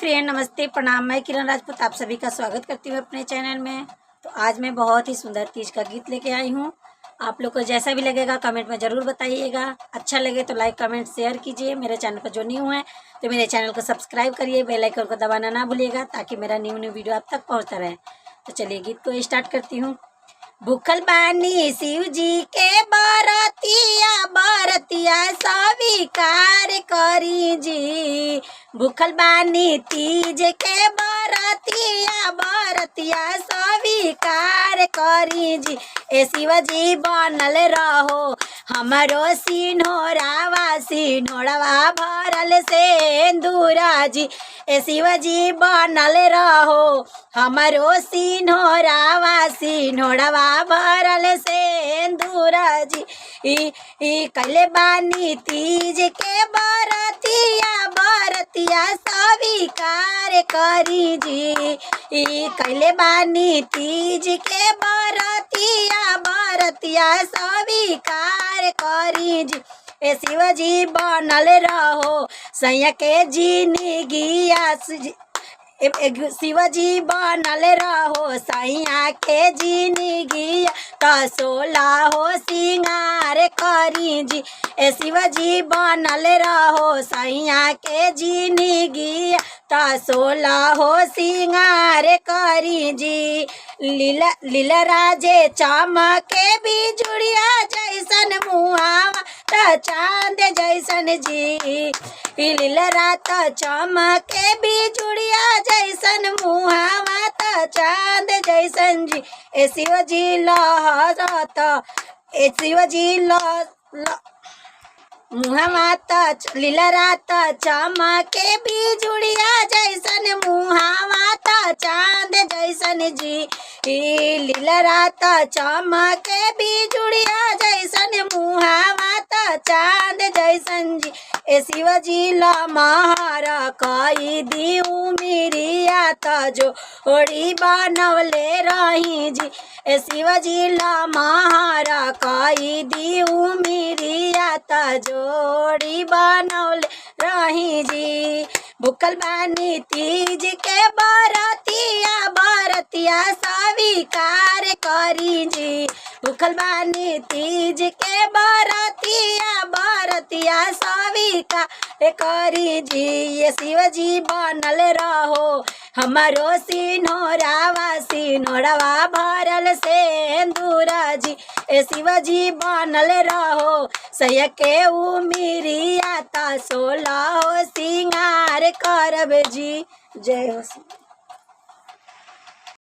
Friend, नमस्ते, प्रणाम। मैं किरण राजपूत आप सभी का स्वागत करती हूँ अपने चैनल में। तो आज मैं बहुत ही सुंदर तीज का गीत लेके आई हूँ। आप लोग को जैसा भी लगेगा कमेंट में ज़रूर बताइएगा। अच्छा लगे तो लाइक कमेंट शेयर कीजिए। मेरे चैनल पर जो न्यू है तो मेरे चैनल को सब्सक्राइब करिए, बेल आइकन को दबाना ना भूलिएगा ताकि मेरा न्यू वीडियो आप तक पहुँचता रहे। तो चलिए गीत को स्टार्ट करती हूँ। भूखल बानी शिव जी के बरतिया बरतिया स्वीकार करी जी। भूखल बानी तीज के बरतिया बरतिया स्वीकार करी जी। ए शिव जी बनल रहो हमारो सिन्होरावा सिन्होरवा भरल सिंदूरा जी। ए शिव जी बनल रहो हमारो सिन्होरावा सिन्होरवा भरल सिंदूरा जी। ई कैले बानी तीज के बरतिया बरतिया स्वीकार करी जी। ई कैले बानी तीज के बरतिया बरतिया स्वीकार करी जी। ए शिव जी बनल रहो सैया के जिंदगिया शिवजी बनल रहो सैया के जिंदगी तो सोला हो सिंगार करी जी। ए शिवजी बनल रहो सैया के जिंदगी तो सोला हो सिंगार करी जी। लीला राजे चमके बिजुड़िया जैसन मुहावा तो चांद जैसन जी। लीला रात चमके बिजुड़िया जैसन मुहावा तो चांद जैसन जी। ए शिव जी लहरत ए शिव जी मुहावा तो लीला रात चमके बिजुड़िया जैसन मुहावा तो चांद जैसन जी। लीला रात चमके बिजुड़िया जैसन मुहावा तो चांद जैसन जी। ए शिव जी लमहर कई दी उमिरिया त जोड़ी बनवले रही जी। ए शिव जी लमहर कई दी उमिरिया त जोड़ी बनवले रही जी। भूखल बानी तीज के बरतिया बरतिया स्वीकार करी जी। भूखल बानी तीज के बरतिया बरतिया स्वीकार करी जी। ये शिव जी बनल रहो हमारो सिन्होरावा सिन्होरवा भरल सिंदूरा जी। ए शिव जी बनल रहो सैया के उमिरिया ता सोला हो सिंगार करब जी। जय हो।